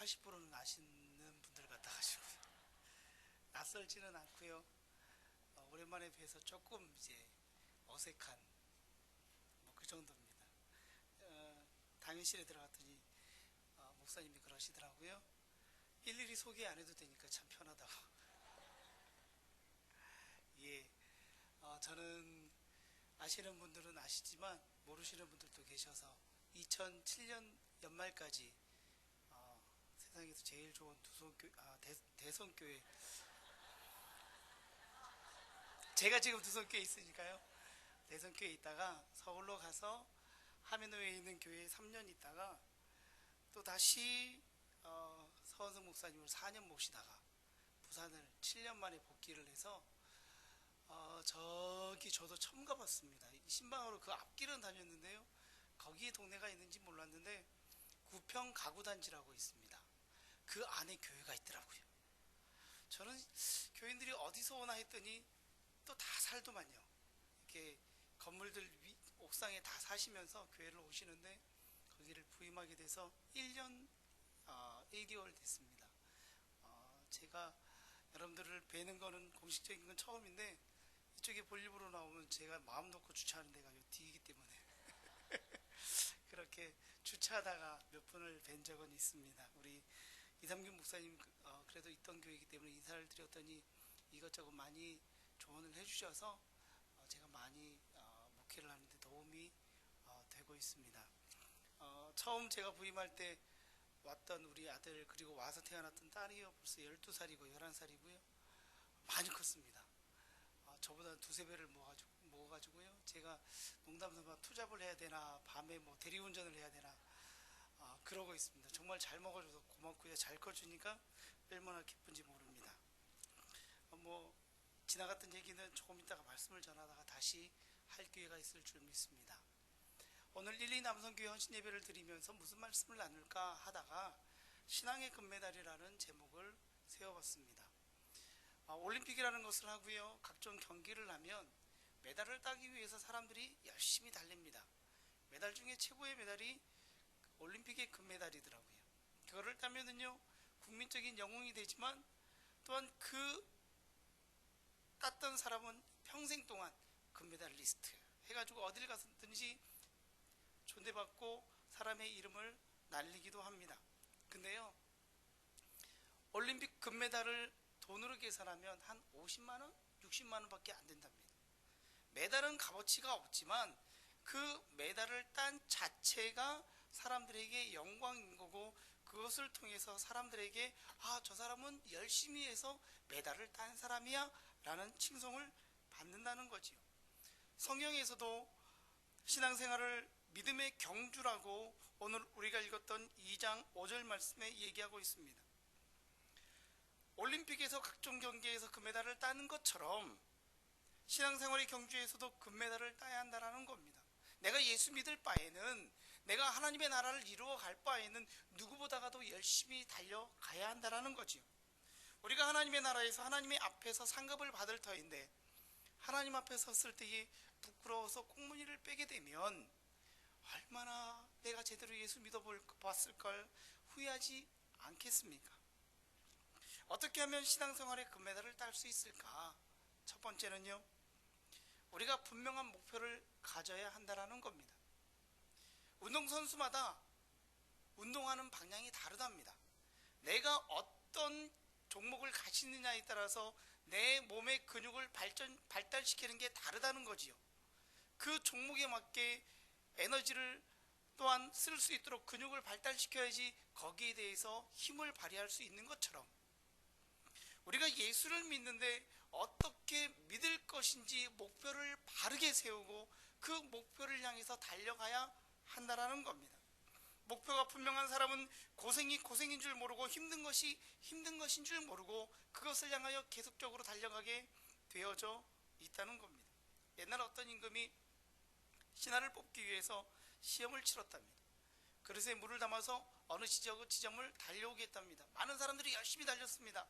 80%는 아시는 분들 같아가지고 낯설지는 않고요. 오랜만에 뵈서 조금 이제 어색한 뭐 그 정도입니다. 당연실에 들어갔더니 목사님이 그러시더라고요. 일일이 소개 안 해도 되니까 참 편하다고. 예, 저는 아시는 분들은 아시지만 모르시는 분들도 계셔서 2007년 연말까지 세상에서 제일 좋은 대선교회, 제가 지금 두성교회에 있으니까요. 대선교회에 있다가 서울로 가서 하민호에 있는 교회에 3년 있다가 또 다시 서원석 목사님을 4년 모시다가 부산을 7년 만에 복귀를 해서 저기 저도 처음 가봤습니다. 신방으로 그 앞길은 다녔는데요. 거기에 동네가 있는지 몰랐는데 구평 가구단지라고 있습니다. 그 안에 교회가 있더라고요. 저는 교인들이 어디서 오나 했더니 또 다 살더만요. 이렇게 건물들 옥상에 다 사시면서 교회를 오시는데 거기를 부임하게 돼서 1년 1개월 됐습니다. 제가 여러분들을 뵈는 거는 공식적인 건 처음인데 이쪽에 볼일보러 나오면 제가 마음 놓고 주차하는 데가 요 뒤이기 때문에 그렇게 주차하다가 몇 분을 뵌 적은 있습니다. 우리 이삼균 목사님 그래도 있던 교회이기 때문에 인사를 드렸더니 이것저것 많이 조언을 해주셔서 제가 많이 목회를 하는데 도움이 되고 있습니다. 처음 제가 부임할 때 왔던 우리 아들 그리고 와서 태어났던 딸이요 벌써 12살이고 11살이고요 많이 컸습니다. 저보다 두세 배를 먹어가지고요 제가 농담삼아 투잡을 해야 되나 밤에 뭐 대리운전을 해야 되나 그러고 있습니다. 정말 잘 먹어줘서 고맙고요. 잘 커주니까 얼마나 기쁜지 모릅니다. 뭐 지나갔던 얘기는 조금 이따가 말씀을 전하다가 다시 할 기회가 있을 줄 믿습니다. 오늘 1, 2 남성교회 헌신예배를 드리면서 무슨 말씀을 나눌까 하다가 신앙의 금메달이라는 제목을 세워봤습니다. 올림픽이라는 것을 하고요. 각종 경기를 하면 메달을 따기 위해서 사람들이 열심히 달립니다. 메달 중에 최고의 메달이 올림픽의 금메달이더라고요. 그거를 따면은요 국민적인 영웅이 되지만 또한 그 땄던 사람은 평생 동안 금메달리스트 해가지고 어딜 가든지 존대받고 사람의 이름을 날리기도 합니다. 근데요 올림픽 금메달을 돈으로 계산하면 한 50만원? 60만원 밖에 안 된답니다. 메달은 값어치가 없지만 그 메달을 딴 자체가 사람들에게 영광인 거고 그것을 통해서 사람들에게 저 사람은 열심히 해서 메달을 딴 사람이야 라는 칭송을 받는다는 거지요. 성경에서도 신앙생활을 믿음의 경주라고 오늘 우리가 읽었던 2장 5절 말씀에 얘기하고 있습니다. 올림픽에서 각종 경기에서 금메달을 따는 것처럼 신앙생활의 경주에서도 금메달을 따야 한다는 겁니다. 내가 예수 믿을 바에는 내가 하나님의 나라를 이루어갈 바에는 누구보다가 더 열심히 달려가야 한다는 거지요. 우리가 하나님의 나라에서 하나님의 앞에서 상급을 받을 터인데 하나님 앞에 섰을 때에 부끄러워서 꽁무니를 빼게 되면 얼마나 내가 제대로 예수 믿어봤을 걸 후회하지 않겠습니까? 어떻게 하면 신앙생활의 금메달을 딸 수 있을까? 첫 번째는요 우리가 분명한 목표를 가져야 한다는 겁니다. 운동선수마다 운동하는 방향이 다르답니다. 내가 어떤 종목을 가지느냐에 따라서 내 몸의 근육을 발달시키는 게 다르다는 거지요. 그 종목에 맞게 에너지를 또한 쓸 수 있도록 근육을 발달시켜야지 거기에 대해서 힘을 발휘할 수 있는 것처럼 우리가 예수를 믿는데 어떻게 믿을 것인지 목표를 바르게 세우고 그 목표를 향해서 달려가야 한다는 겁니다. 목표가 분명한 사람은 고생이 고생인 줄 모르고 힘든 것이 힘든 것인 줄 모르고 그것을 향하여 계속적으로 달려가게 되어져 있다는 겁니다. 옛날 어떤 임금이 신하를 뽑기 위해서 시험을 치렀답니다. 그릇에 물을 담아서 어느 지점을 달려오게 했답니다. 많은 사람들이 열심히 달렸습니다.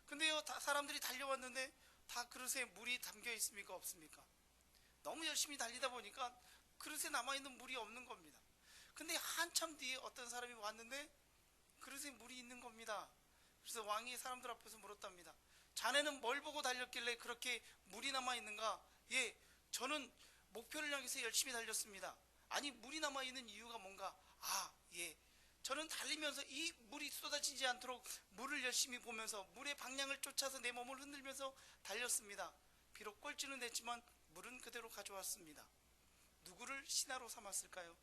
근데요 사람들이 달려왔는데 다 그릇에 물이 담겨 있습니까 없습니까? 너무 열심히 달리다 보니까 그릇에 남아있는 물이 없는 겁니다. 근데 한참 뒤에 어떤 사람이 왔는데 그릇에 물이 있는 겁니다. 그래서 왕이 사람들 앞에서 물었답니다. 자네는 뭘 보고 달렸길래 그렇게 물이 남아 있는가? 예, 저는 목표를 향해서 열심히 달렸습니다. 아니, 물이 남아 있는 이유가 뭔가? 아, 예, 저는 달리면서 이 물이 쏟아지지 않도록 물을 열심히 보면서 물의 방향을 쫓아서 내 몸을 흔들면서 달렸습니다. 비록 꼴찌는 됐지만 물은 그대로 가져왔습니다. 누구를 신하로 삼았을까요?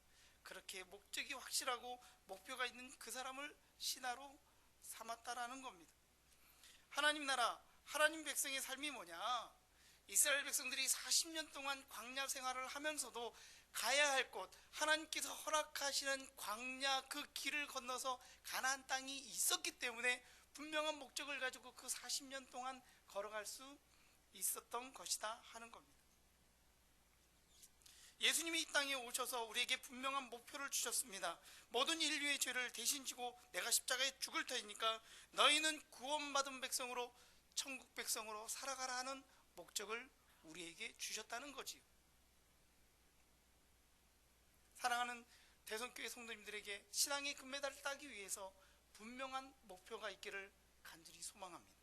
그렇게 목적이 확실하고 목표가 있는 그 사람을 신하로 삼았다라는 겁니다. 하나님 나라, 하나님 백성의 삶이 뭐냐? 이스라엘 백성들이 40년 동안 광야 생활을 하면서도 가야 할 곳, 하나님께서 허락하시는 광야 그 길을 건너서 가나안 땅이 있었기 때문에 분명한 목적을 가지고 그 40년 동안 걸어갈 수 있었던 것이다 하는 겁니다. 예수님이 이 땅에 오셔서 우리에게 분명한 목표를 주셨습니다. 모든 인류의 죄를 대신 지고 내가 십자가에 죽을 터이니까 너희는 구원받은 백성으로 천국 백성으로 살아가라 하는 목적을 우리에게 주셨다는 거지요. 사랑하는 대성교회 성도님들에게 신앙의 금메달을 따기 위해서 분명한 목표가 있기를 간절히 소망합니다.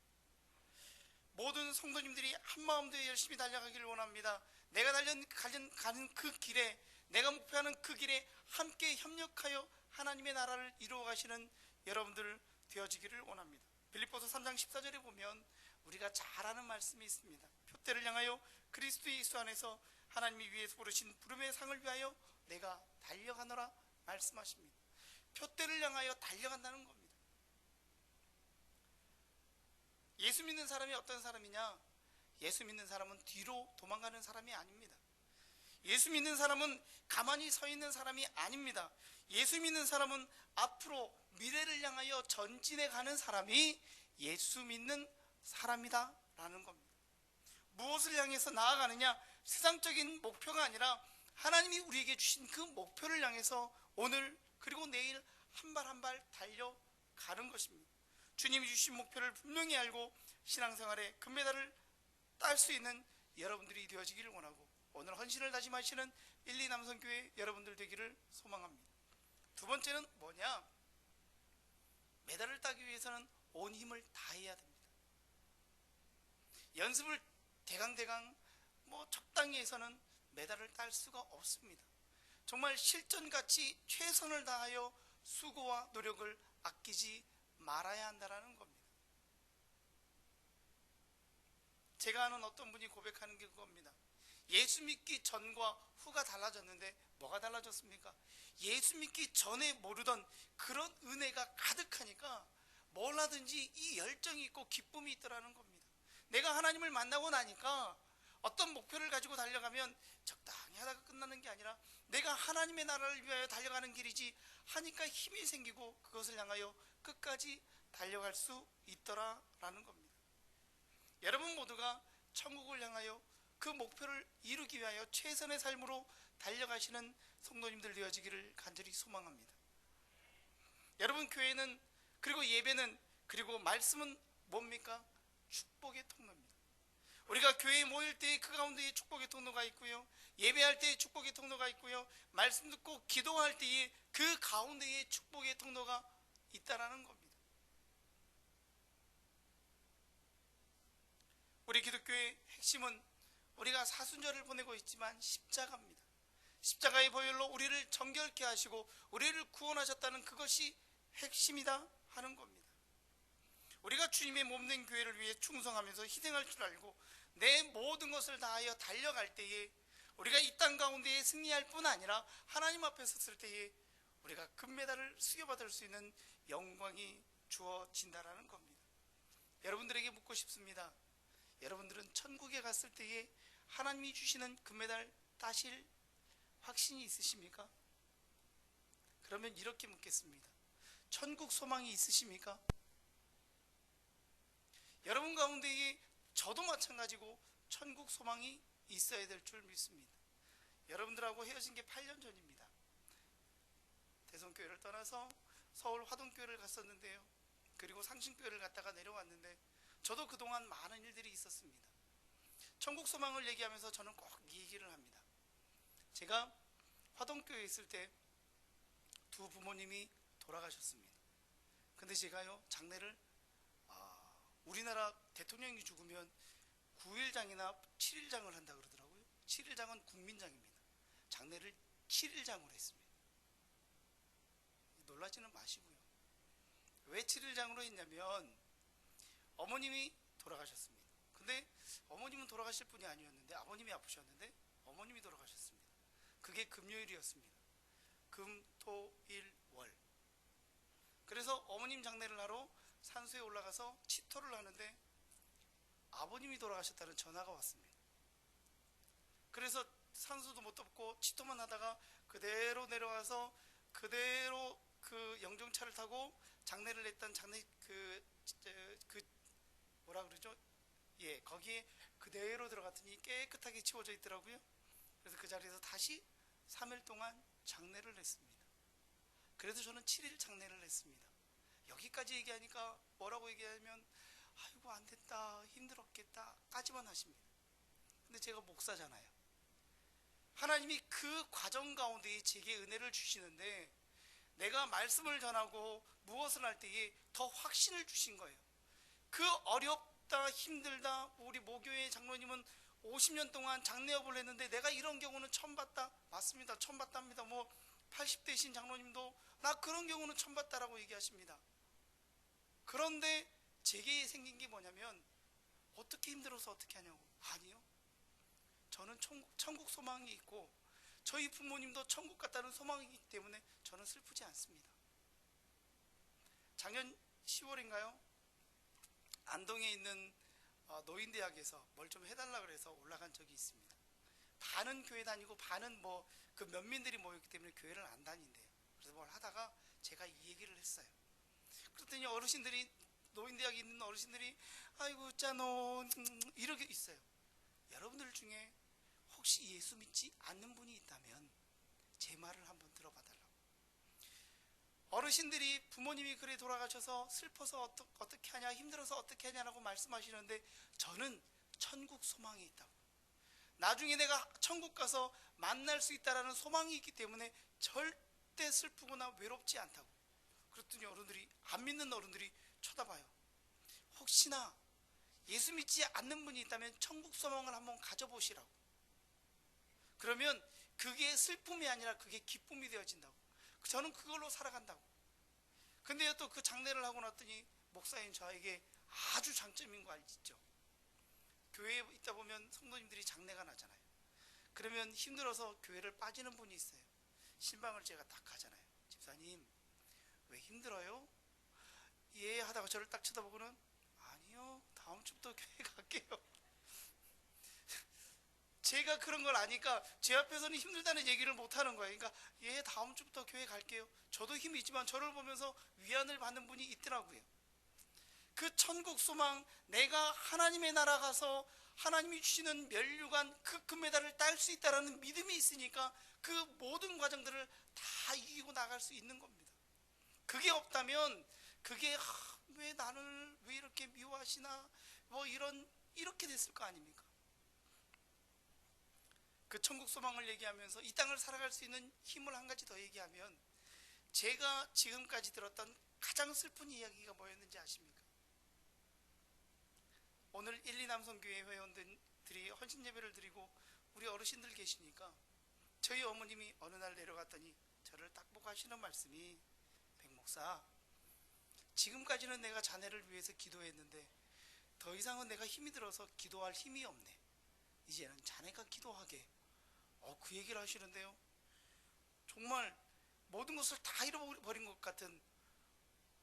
모든 성도님들이 한마음 되어 열심히 달려가기를 원합니다. 내가 가는 그 길에, 내가 목표하는 그 길에 함께 협력하여 하나님의 나라를 이루어 가시는 여러분들 되어지기를 원합니다. 빌립보서 3장 14절에 보면 우리가 잘 아는 말씀이 있습니다. 표대를 향하여 그리스도 예수 안에서 하나님이 위에서 부르신 부름의 상을 위하여 내가 달려가노라 말씀하십니다. 표대를 향하여 달려간다는 겁니다. 예수 믿는 사람이 어떤 사람이냐? 예수 믿는 사람은 뒤로 도망가는 사람이 아닙니다. 예수 믿는 사람은 가만히 서 있는 사람이 아닙니다. 예수 믿는 사람은 앞으로 미래를 향하여 전진해 가는 사람이 예수 믿는 사람이다 라는 겁니다. 무엇을 향해서 나아가느냐? 세상적인 목표가 아니라 하나님이 우리에게 주신 그 목표를 향해서 오늘 그리고 내일 한 발 한 발 달려가는 것입니다. 주님이 주신 목표를 분명히 알고 신앙생활에 금메달을 딸 수 있는 여러분들이 되어지기를 원하고 오늘 헌신을 다짐하시는 1, 2 남성교회 여러분들 되기를 소망합니다. 두 번째는 뭐냐? 메달을 따기 위해서는 온 힘을 다해야 됩니다. 연습을 대강대강 적당히 해서는 메달을 딸 수가 없습니다. 정말 실전같이 최선을 다하여 수고와 노력을 아끼지 말아야 한다는 겁니다. 제가 아는 어떤 분이 고백하는 게 그겁니다. 예수 믿기 전과 후가 달라졌는데 뭐가 달라졌습니까? 예수 믿기 전에 모르던 그런 은혜가 가득하니까 뭘 하든지 이 열정이 있고 기쁨이 있더라는 겁니다. 내가 하나님을 만나고 나니까 어떤 목표를 가지고 달려가면 적당히 하다가 끝나는 게 아니라 내가 하나님의 나라를 위하여 달려가는 길이지 하니까 힘이 생기고 그것을 향하여 끝까지 달려갈 수 있더라라는 겁니다. 여러분 모두가 천국을 향하여 그 목표를 이루기 위하여 최선의 삶으로 달려가시는 성도님들 되어지기를 간절히 소망합니다. 여러분 교회는 그리고 예배는 그리고 말씀은 뭡니까? 축복의 통로입니다. 우리가 교회에 모일 때 그 가운데에 축복의 통로가 있고요, 예배할 때에 축복의 통로가 있고요, 말씀 듣고 기도할 때에 그 가운데에 축복의 통로가 있다라는 겁니다. 우리 기독교의 핵심은 우리가 사순절을 보내고 있지만 십자가입니다. 십자가의 보혈로 우리를 정결케 하시고 우리를 구원하셨다는 그것이 핵심이다 하는 겁니다. 우리가 주님의 몸된 교회를 위해 충성하면서 희생할 줄 알고 내 모든 것을 다하여 달려갈 때에 우리가 이 땅 가운데에 승리할 뿐 아니라 하나님 앞에 섰을 때에 우리가 금메달을 수여받을 수 있는 영광이 주어진다라는 겁니다. 여러분들에게 묻고 싶습니다. 여러분들은 천국에 갔을 때에 하나님이 주시는 금메달 따실 확신이 있으십니까? 그러면 이렇게 묻겠습니다. 천국 소망이 있으십니까? 여러분 가운데에 저도 마찬가지고 천국 소망이 있어야 될 줄 믿습니다. 여러분들하고 헤어진 게 8년 전입니다. 대성교회를 떠나서 서울 화동교회를 갔었는데요, 그리고 상신교회를 갔다가 내려왔는데 저도 그동안 많은 일들이 있었습니다. 천국 소망을 얘기하면서 저는 꼭 이 얘기를 합니다. 제가 화동교회에 있을 때 두 부모님이 돌아가셨습니다. 근데 제가요 장례를 우리나라 대통령이 죽으면 9일장이나 7일장을 한다 그러더라고요. 7일장은 국민장입니다. 장례를 7일장으로 했습니다. 놀라지는 마시고요. 왜 7일장으로 했냐면 어머님이 돌아가셨습니다. 근데 어머님은 돌아가실 분이 아니었는데 아버님이 아프셨는데 어머님이 돌아가셨습니다. 그게 금요일이었습니다. 금, 토, 일, 월. 그래서 어머님 장례를 하러 산수에 올라가서 치토를 하는데 아버님이 돌아가셨다는 전화가 왔습니다. 그래서 산수도 못 덮고 치토만 하다가 그대로 내려와서 그대로 그 영종차를 타고 장례를 했던 장례 그 뭐라 그러죠? 예, 거기에 그대로 들어갔더니 깨끗하게 치워져 있더라고요. 그래서 그 자리에서 다시 3일 동안 장례를 했습니다. 그래서 저는 7일 장례를 했습니다. 여기까지 얘기하니까 뭐라고 얘기하면 아이고 안 됐다 힘들었겠다 까지만 하십니다. 근데 제가 목사잖아요. 하나님이 그 과정 가운데에 제게 은혜를 주시는데 내가 말씀을 전하고 무엇을 할 때에 더 확신을 주신 거예요. 그 어렵다 힘들다 우리 모교회 장로님은 50년 동안 장례업을 했는데 내가 이런 경우는 처음 봤다. 맞습니다. 처음 봤답니다. 뭐 80대신 장로님도 나 그런 경우는 처음 봤다라고 얘기하십니다. 그런데 제게 생긴 게 뭐냐면 어떻게 힘들어서 어떻게 하냐고. 아니요. 저는 천국 소망이 있고 저희 부모님도 천국 갔다는 소망이 있기 때문에 저는 슬프지 않습니다. 작년 10월인가요? 안동에 있는 노인대학에서 뭘 좀 해달라 그래서 올라간 적이 있습니다. 반은 교회 다니고 반은 뭐 그 면민들이 모였기 때문에 교회를 안 다닌대요. 그래서 뭘 하다가 제가 이 얘기를 했어요. 그랬더니 어르신들이 노인대학에 있는 어르신들이 아이고 짜노 이렇게 있어요. 여러분들 중에 혹시 예수 믿지 않는 분이 있다면 제 말을 한번 들어봐 달라고. 어르신들이 부모님이 그래 돌아가셔서 슬퍼서 어떻게 하냐 힘들어서 어떻게 하냐라고 말씀하시는데 저는 천국 소망이 있다고. 나중에 내가 천국 가서 만날 수 있다라는 소망이 있기 때문에 절대 슬프거나 외롭지 않다고. 그랬더니 어른들이 안 믿는 어른들이 쳐다봐요. 혹시나 예수 믿지 않는 분이 있다면 천국 소망을 한번 가져보시라고. 그러면 그게 슬픔이 아니라 그게 기쁨이 되어진다고. 저는 그걸로 살아간다고. 근데요 또 그 장례를 하고 났더니 목사님 저에게 아주 장점인 거 알죠? 교회에 있다 보면 성도님들이 장례가 나잖아요. 그러면 힘들어서 교회를 빠지는 분이 있어요. 신방을 제가 딱 가잖아요. 집사님 왜 힘들어요? 예 하다가 저를 딱 쳐다보고는 아니요 다음 주부터 교회 갈게요. 제가 그런 걸 아니까 제 앞에서는 힘들다는 얘기를 못하는 거예요. 그러니까 예 다음 주부터 교회 갈게요. 저도 힘이 있지만 저를 보면서 위안을 받는 분이 있더라고요. 그 천국 소망, 내가 하나님의 나라 가서 하나님이 주시는 면류관 그 금메달을 딸 수 있다는 믿음이 있으니까 그 모든 과정들을 다 이기고 나갈 수 있는 겁니다. 그게 없다면 그게 왜 나를 왜 이렇게 미워하시나 뭐 이렇게 됐을 거 아닙니까? 그 천국 소망을 얘기하면서 이 땅을 살아갈 수 있는 힘을 한 가지 더 얘기하면 제가 지금까지 들었던 가장 슬픈 이야기가 뭐였는지 아십니까? 오늘 1, 2 남성교회 회원들이 헌신 예배를 드리고 우리 어르신들 계시니까 저희 어머님이 어느 날 내려갔더니 저를 딱 보고 하시는 말씀이 백목사 지금까지는 내가 자네를 위해서 기도했는데 더 이상은 내가 힘이 들어서 기도할 힘이 없네. 이제는 자네가 기도하게. 그 얘기를 하시는데요. 정말 모든 것을 다 잃어버린 것 같은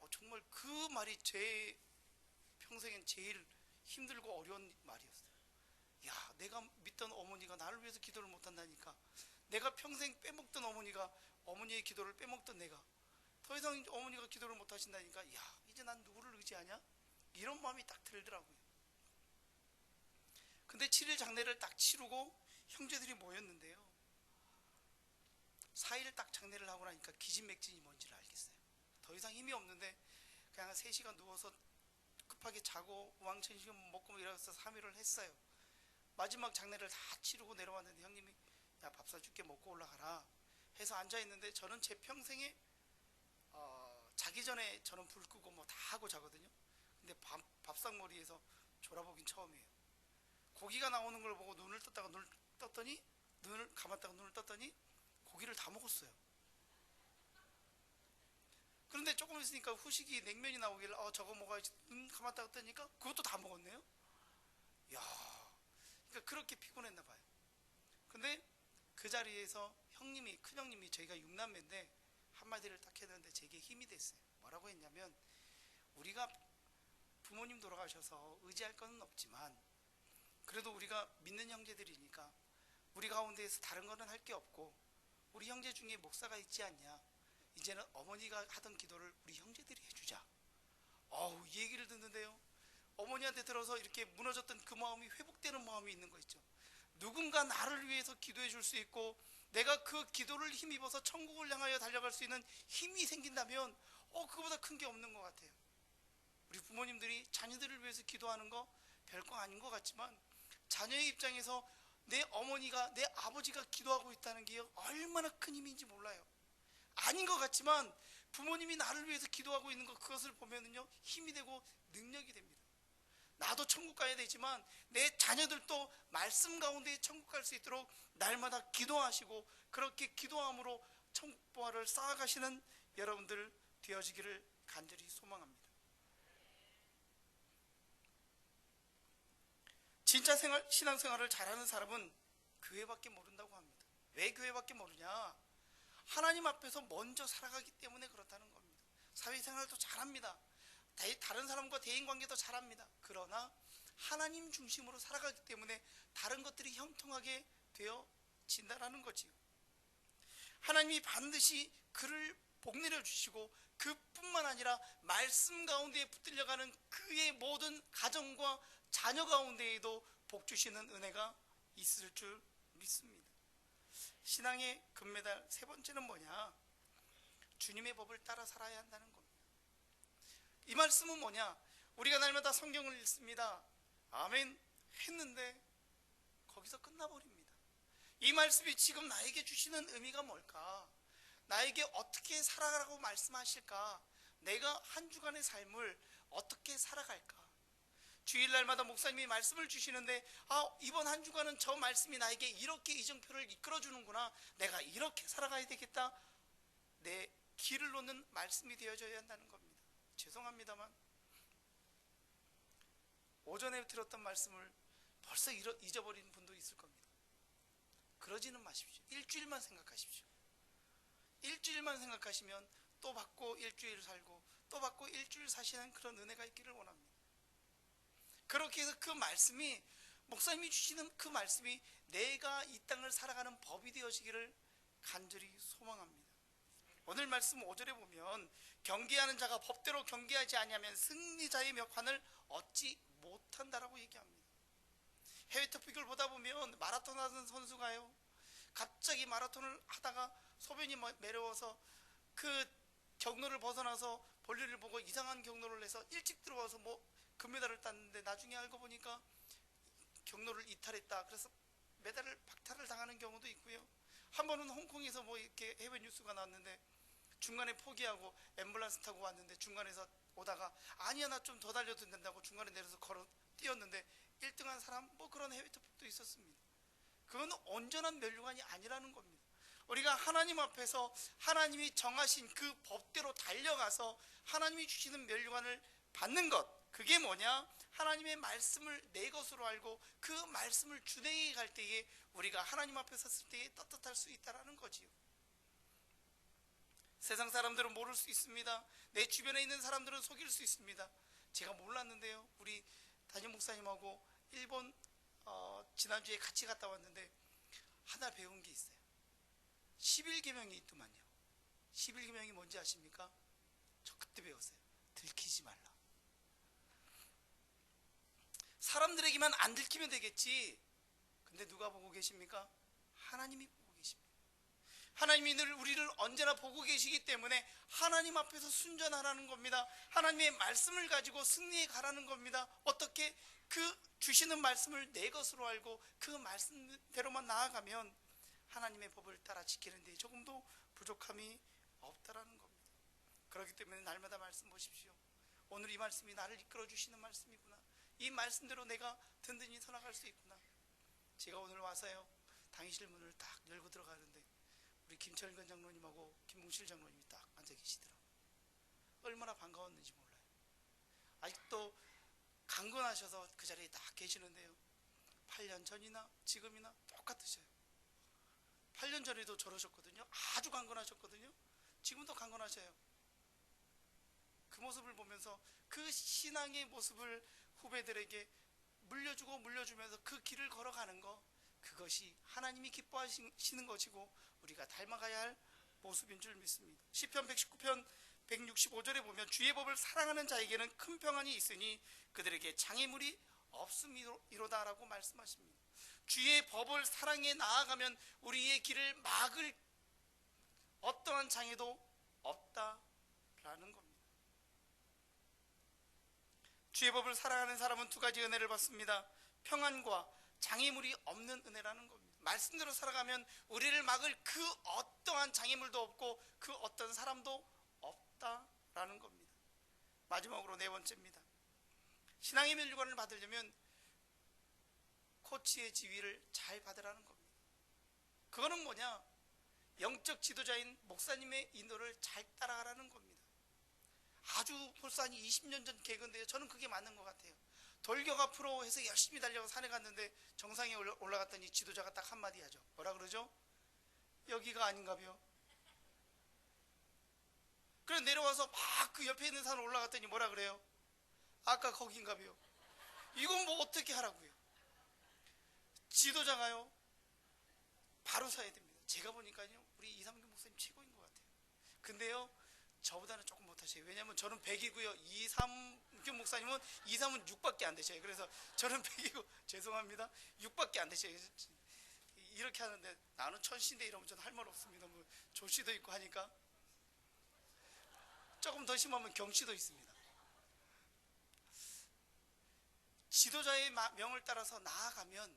정말 그 말이 제 평생엔 제일 힘들고 어려운 말이었어요. 야, 내가 믿던 어머니가 나를 위해서 기도를 못한다니까. 내가 평생 빼먹던 어머니가 어머니의 기도를 빼먹던 내가 더 이상 어머니가 기도를 못하신다니까. 야, 이제 난 누구를 의지하냐? 이런 마음이 딱 들더라고요. 근데 7일 장례를 딱 치르고 형제들이 모였는데요. 4일 딱 장례를 하고 나니까 기진맥진이 뭔지를 알겠어요. 더 이상 힘이 없는데 그냥 3시간 누워서 급하게 자고 우왕천식 먹고 이래서 3일을 했어요. 마지막 장례를 다 치르고 내려왔는데 형님이 야 밥 사줄게 먹고 올라가라 해서 앉아있는데 저는 제 평생에 자기 전에 저는 불 끄고 뭐 다 하고 자거든요. 근데 밥상머리에서 졸아보긴 처음이에요. 고기가 나오는 걸 보고 눈을 떴다가 눈을 떴더니, 눈을 감았다가 눈을 떴더니 고기를 다 먹었어요. 그런데 조금 있으니까 후식이 냉면이 나오길래 저거 먹어야지, 눈 감았다가 뜨니까 그것도 다 먹었네요. 야, 그러니까 그렇게 피곤했나 봐요. 근데 그 자리에서 형님이, 큰형님이, 저희가 6남매인데 한마디를 딱 했는데 제게 힘이 됐어요. 뭐라고 했냐면, 우리가 부모님 돌아가셔서 의지할 건 없지만 그래도 우리가 믿는 형제들이니까 우리 가운데에서 다른 거는 할 게 없고, 우리 형제 중에 목사가 있지 않냐, 이제는 어머니가 하던 기도를 우리 형제들이 해주자. 이 얘기를 듣는데요, 어머니한테 들어서 이렇게 무너졌던 그 마음이 회복되는 마음이 있는 거 있죠. 누군가 나를 위해서 기도해 줄 수 있고 내가 그 기도를 힘입어서 천국을 향하여 달려갈 수 있는 힘이 생긴다면 그거보다 큰 게 없는 것 같아요. 우리 부모님들이 자녀들을 위해서 기도하는 거 별거 아닌 것 같지만, 자녀의 입장에서 내 어머니가, 내 아버지가 기도하고 있다는 게 얼마나 큰 힘인지 몰라요. 아닌 것 같지만 부모님이 나를 위해서 기도하고 있는 것, 그것을 보면은요 힘이 되고 능력이 됩니다. 나도 천국 가야 되지만 내 자녀들도 말씀 가운데 천국 갈 수 있도록 날마다 기도하시고, 그렇게 기도함으로 천국 보화를 쌓아가시는 여러분들 되어지기를 간절히 소망합니다. 진짜 신앙생활을 잘하는 사람은 교회밖에 모른다고 합니다. 왜 교회밖에 모르냐? 하나님 앞에서 먼저 살아가기 때문에 그렇다는 겁니다. 사회생활도 잘합니다. 다른 사람과 대인관계도 잘합니다. 그러나 하나님 중심으로 살아가기 때문에 다른 것들이 형통하게 되어진다는 거지요. 하나님이 반드시 그를 복내려 주시고, 그뿐만 아니라 말씀 가운데에 붙들려가는 그의 모든 가정과 자녀 가운데에도 복 주시는 은혜가 있을 줄 믿습니다. 신앙의 금메달 세 번째는 뭐냐? 주님의 법을 따라 살아야 한다는 겁니다. 이 말씀은 뭐냐? 우리가 날마다 성경을 읽습니다. 아멘 했는데 거기서 끝나버립니다. 이 말씀이 지금 나에게 주시는 의미가 뭘까? 나에게 어떻게 살아가라고 말씀하실까? 내가 한 주간의 삶을 어떻게 살아갈까? 주일날마다 목사님이 말씀을 주시는데 이번 한 주간은 저 말씀이 나에게 이렇게 이정표를 이끌어주는구나, 내가 이렇게 살아가야 되겠다, 내 길을 놓는 말씀이 되어져야 한다는 겁니다. 죄송합니다만 오전에 들었던 말씀을 벌써 잊어버린 분도 있을 겁니다. 그러지는 마십시오. 일주일만 생각하십시오. 일주일만 생각하시면 또 받고 일주일 살고 또 받고 일주일 사시는 그런 은혜가 있기를 원합니다. 그렇게 해서 그 말씀이, 목사님이 주시는 그 말씀이 내가 이 땅을 살아가는 법이 되어지기를 간절히 소망합니다. 오늘 말씀 5절에 보면, 경계하는 자가 법대로 경계하지 아니하면 승리자의 명환을 얻지 못한다라고 얘기합니다. 해외 토픽을 보다 보면 마라톤 하는 선수가요, 갑자기 마라톤을 하다가 소변이 매려워서 그 경로를 벗어나서 볼일을 보고 이상한 경로를 해서 일찍 들어와서 금메달을 땄는데 나중에 알고 보니까 경로를 이탈했다, 그래서 메달을 박탈을 당하는 경우도 있고요. 한 번은 홍콩에서 이렇게 해외 뉴스가 나왔는데 중간에 포기하고 앰뷸런스 타고 왔는데 중간에서 오다가 아니야 나 좀 더 달려도 된다고 중간에 내려서 걸어 뛰었는데 1등한 사람, 그런 해외 토픽도 있었습니다. 그건 온전한 면류관이 아니라는 겁니다. 우리가 하나님 앞에서 하나님이 정하신 그 법대로 달려가서 하나님이 주시는 면류관을 받는 것, 그게 뭐냐? 하나님의 말씀을 내 것으로 알고 그 말씀을 준행해 갈 때에 우리가 하나님 앞에 섰을 때에 떳떳할 수 있다는 거지요. 세상 사람들은 모를 수 있습니다. 내 주변에 있는 사람들은 속일 수 있습니다. 제가 몰랐는데요, 우리 담임 목사님하고 일본 지난주에 같이 갔다 왔는데 하나 배운 게 있어요. 11계명이 있더만요. 11계명이 뭔지 아십니까? 저 그때 배웠어요. 들키지 말라. 사람들에게만 안 들키면 되겠지. 근데 누가 보고 계십니까? 하나님이 보고 계십니다. 하나님이 늘 우리를 언제나 보고 계시기 때문에 하나님 앞에서 순전하라는 겁니다. 하나님의 말씀을 가지고 승리해 가라는 겁니다. 어떻게? 그 주시는 말씀을 내 것으로 알고 그 말씀대로만 나아가면 하나님의 법을 따라 지키는 데 조금도 부족함이 없다라는 겁니다. 그렇기 때문에 날마다 말씀 보십시오. 오늘 이 말씀이 나를 이끌어 주시는 말씀이구나. 이 말씀대로 내가 든든히 서나갈 수 있구나. 제가 오늘 와서요, 당의실 문을 딱 열고 들어가는데 우리 김철근 장로님하고 김봉실 장로님이 딱 앉아 계시더라고요. 얼마나 반가웠는지 몰라요. 아직도 강건하셔서 그 자리에 딱 계시는데요, 8년 전이나 지금이나 똑같으셔요. 8년 전에도 저러셨거든요. 아주 강건하셨거든요. 지금도 강건하셔요. 그 모습을 보면서 그 신앙의 모습을 후배들에게 물려주면서 그 길을 걸어가는 거, 그것이 하나님이 기뻐하시는 것이고 우리가 닮아가야 할 모습인 줄 믿습니다. 시편 119편 165절에 보면 주의 법을 사랑하는 자에게는 큰 평안이 있으니 그들에게 장애물이 없음이로다 라고 말씀하십니다. 주의 법을 사랑해 나아가면 우리의 길을 막을 어떠한 장애도 없다라는 겁니다. 주의 법을 사랑하는 사람은 두 가지 은혜를 받습니다. 평안과 장애물이 없는 은혜라는 겁니다. 말씀대로 살아가면 우리를 막을 그 어떠한 장애물도 없고 그 어떤 사람도 없다라는 겁니다. 마지막으로 네 번째입니다. 신앙의 멸류관을 받으려면 코치의 지위를 잘 받으라는 겁니다. 그거는 뭐냐? 영적 지도자인 목사님의 인도를 잘 따라가라는 겁니다. 아주 벌써 한 20년 전 개그인데요, 저는 그게 맞는 것 같아요. 돌격 앞으로 해서 열심히 달려서 산에 갔는데 정상에 올라갔더니 지도자가 딱 한마디 하죠. 뭐라 그러죠? 여기가 아닌가벼. 그래서 내려와서 막 그 옆에 있는 산을 올라갔더니 뭐라 그래요? 아까 거긴가벼. 이건 뭐 어떻게 하라고요? 지도자가요, 바로 서야 됩니다. 제가 보니까요, 우리 이삼균 목사님 최고인 것 같아요. 근데요, 저보다는 조금 못하셔요. 왜냐하면 저는 100이고요 이삼균 목사님은 2, 3은 6밖에 안 되셔요. 그래서 저는 100이고 죄송합니다, 6밖에 안 되셔요. 이렇게 하는데 나는 천신데 이러면 저는 할 말 없습니다. 뭐 조씨도 있고 하니까. 조금 더 심하면 경씨도 있습니다. 지도자의 명을 따라서 나아가면,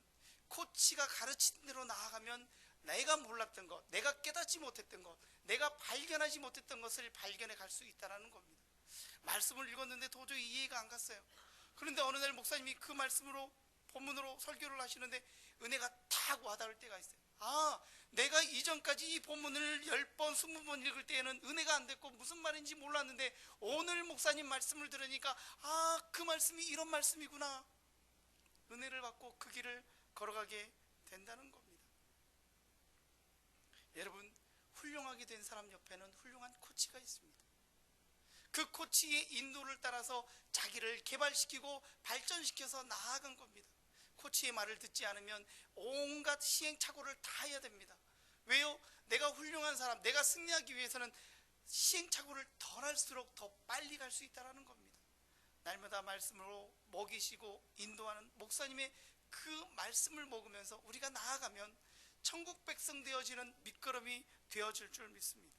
코치가 가르친 대로 나아가면 내가 몰랐던 것, 내가 깨닫지 못했던 것, 내가 발견하지 못했던 것을 발견해 갈 수 있다는 겁니다. 말씀을 읽었는데 도저히 이해가 안 갔어요. 그런데 어느 날 목사님이 그 말씀으로 본문으로 설교를 하시는데 은혜가 탁 와닿을 때가 있어요. 아, 내가 이전까지 이 본문을 10번, 20번 읽을 때에는 은혜가 안 됐고 무슨 말인지 몰랐는데 오늘 목사님 말씀을 들으니까 아, 그 말씀이 이런 말씀이구나. 은혜를 받고 그 길을 걸어가게 된다는 겁니다. 여러분, 훌륭하게 된 사람 옆에는 훌륭한 코치가 있습니다. 그 코치의 인도를 따라서 자기를 개발시키고 발전시켜서 나아간 겁니다. 코치의 말을 듣지 않으면 온갖 시행착오를 다 해야 됩니다. 왜요? 내가 훌륭한 사람, 내가 승리하기 위해서는 시행착오를 덜 할수록 더 빨리 갈 수 있다는 겁니다. 날마다 말씀으로 먹이시고 인도하는 목사님의 그 말씀을 먹으면서 우리가 나아가면 천국 백성 되어지는 밑거름이 되어질 줄 믿습니다.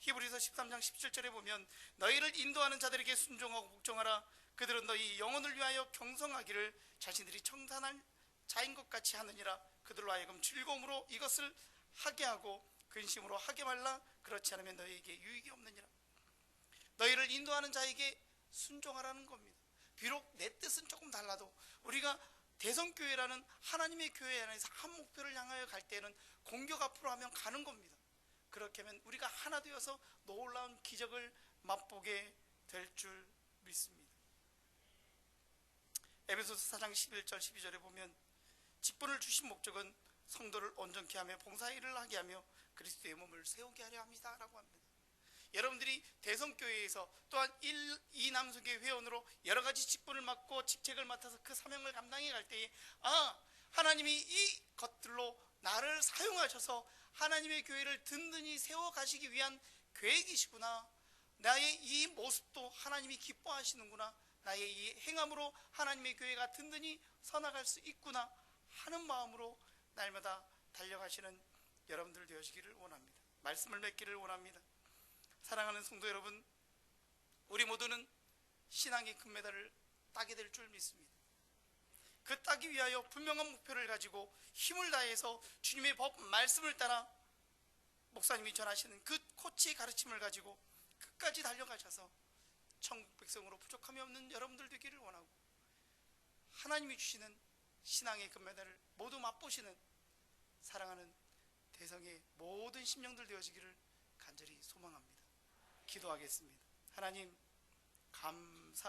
히브리서 13장 17절에 보면 너희를 인도하는 자들에게 순종하고 복종하라. 그들은 너희 영혼을 위하여 경성하기를 자신들이 청산할 자인 것 같이 하느니라. 그들로 하여금 즐거움으로 이것을 하게 하고 근심으로 하게 말라. 그렇지 않으면 너희에게 유익이 없느니라. 너희를 인도하는 자에게 순종하라는 겁니다. 비록 내 뜻은 조금 달라도 우리가 대성교회라는 하나님의 교회 안에서 한 목표를 향하여 갈 때는 공격 앞으로 하면 가는 겁니다. 그렇게 하면 우리가 하나 되어서 놀라운 기적을 맛보게 될 줄 믿습니다. 에베소서 4장 11절 12절에 보면 직분을 주신 목적은 성도를 온전케 하며 봉사의 일을 하게 하며 그리스도의 몸을 세우게 하려 합니다 라고 합니다. 여러분들이 대성교회에서 또한 2남성교회 회원으로 여러 가지 직분을 맡고 직책을 맡아서 그 사명을 감당해 갈 때에 아, 하나님이 이 것들로 나를 사용하셔서 하나님의 교회를 든든히 세워가시기 위한 계획이시구나. 나의 이 모습도 하나님이 기뻐하시는구나. 나의 이 행함으로 하나님의 교회가 든든히 서나갈 수 있구나 하는 마음으로 날마다 달려가시는 여러분들 되시기를 원합니다. 말씀을 맺기를 원합니다. 사랑하는 성도 여러분, 우리 모두는 신앙의 금메달을 따게 될 줄 믿습니다. 그 따기 위하여 분명한 목표를 가지고 힘을 다해서 주님의 법 말씀을 따라 목사님이 전하시는 그 코치의 가르침을 가지고 그 끝까지 달려가셔서 천국 백성으로 부족함이 없는 여러분들 되기를 원하고, 하나님이 주시는 신앙의 금메달을 모두 맛보시는 사랑하는 대성의 모든 심령들 되어지기를 간절히 소망합니다. 기도하겠습니다. 하나님, 감사